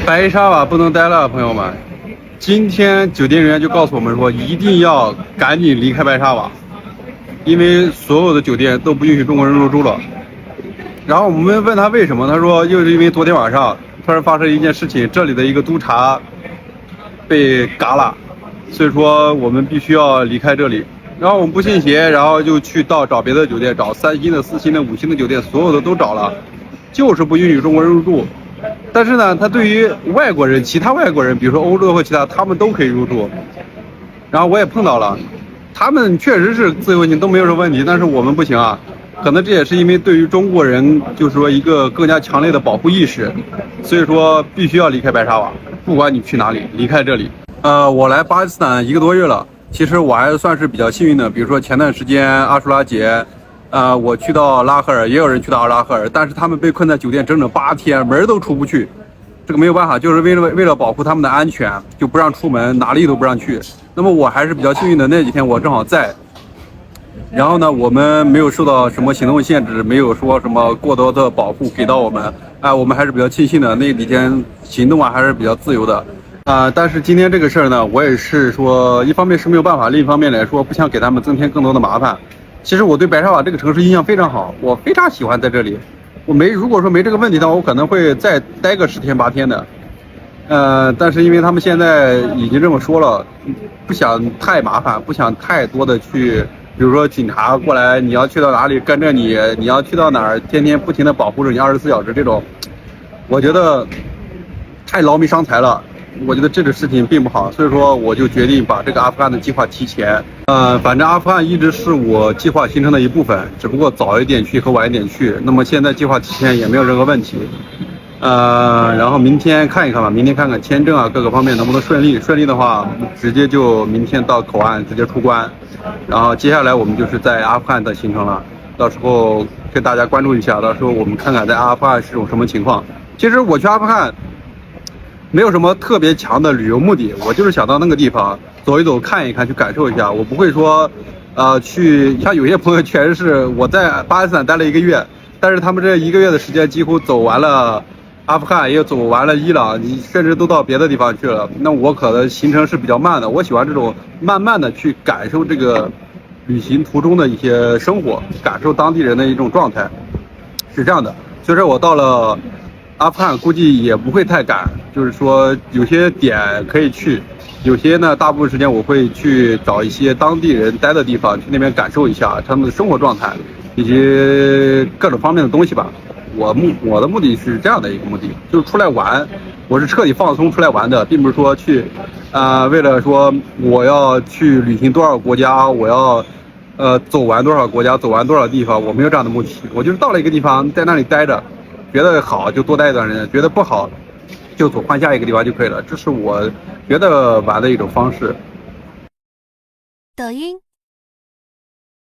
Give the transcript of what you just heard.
白沙瓦不能待了，朋友们。今天酒店人员就告诉我们说，一定要赶紧离开白沙瓦，因为所有的酒店都不允许中国人入住了。然后我们问他为什么，他说又是因为昨天晚上突然发生一件事情，这里的一个督察被嘎了，所以说我们必须要离开这里。然后我们不信邪，然后就去找别的酒店，找3星的、4星的、5星的酒店，所有的都找了，就是不允许中国人入住。但是呢，他对于外国人，其他外国人，比如说欧洲或其他，他们都可以入住。然后我也碰到了，他们确实是自由行都没有什么问题，但是我们不行啊。可能这也是因为对于中国人，就是说一个更加强烈的保护意识，所以说必须要离开白沙瓦，不管你去哪里，离开这里。我来巴基斯坦1个多月了，其实我还算是比较幸运的。比如说前段时间阿舒拉节，我去到拉合尔，也有人去到拉合尔，但是他们被困在酒店整整8天，门都出不去。这个没有办法，就是为了保护他们的安全，就不让出门，哪里都不让去。那么我还是比较幸运的，那几天我正好在。然后呢，我们没有受到什么行动限制，没有说什么过多的保护给到我们，我们还是比较庆幸的。那几天行动还是比较自由的，但是今天这个事儿呢，我也是说，一方面是没有办法，另一方面来说，不想给他们增添更多的麻烦。其实我对白沙瓦这个城市印象非常好，我非常喜欢在这里。如果说没这个问题的话，我可能会再待个10天8天的。但是因为他们现在已经这么说了，不想太麻烦，不想太多的去。比如说警察过来，你要去到哪里跟着你，你要去到哪儿，天天不停的保护着你24小时这种，我觉得太劳民伤财了。我觉得这个事情并不好，所以说我就决定把这个阿富汗的计划提前。反正阿富汗一直是我计划行程的一部分，只不过早一点去和晚一点去。那么现在计划提前也没有任何问题。然后明天看一看吧，明天看看签证啊各个方面能不能顺利。顺利的话，直接就明天到口岸直接出关。然后接下来我们就是在阿富汗的行程了，到时候跟大家关注一下，到时候我们看看在阿富汗是种什么情况。其实我去阿富汗没有什么特别强的旅游目的，我就是想到那个地方走一走、看一看，去感受一下。我不会说，去像有些朋友确实是我在巴基斯坦待了1个月，但是他们这1个月的时间几乎走完了阿富汗，也走完了伊朗，你甚至都到别的地方去了。那我可能行程是比较慢的，我喜欢这种慢慢的去感受这个旅行途中的一些生活，感受当地人的一种状态，是这样的。所以说我到了阿富汗估计也不会太赶，就是说有些点可以去，有些呢大部分时间我会去找一些当地人待的地方，去那边感受一下他们的生活状态以及各种方面的东西吧。我的目的是这样的一个目的，就是出来玩，我是彻底放松出来玩的，并不是说去，为了说我要去旅行多少国家，我要，走完多少国家，走完多少地方，我没有这样的目的，我就是到了一个地方，在那里待着，觉得好就多待一段时间，觉得不好，就换下一个地方就可以了，这是我觉得玩的一种方式。抖音。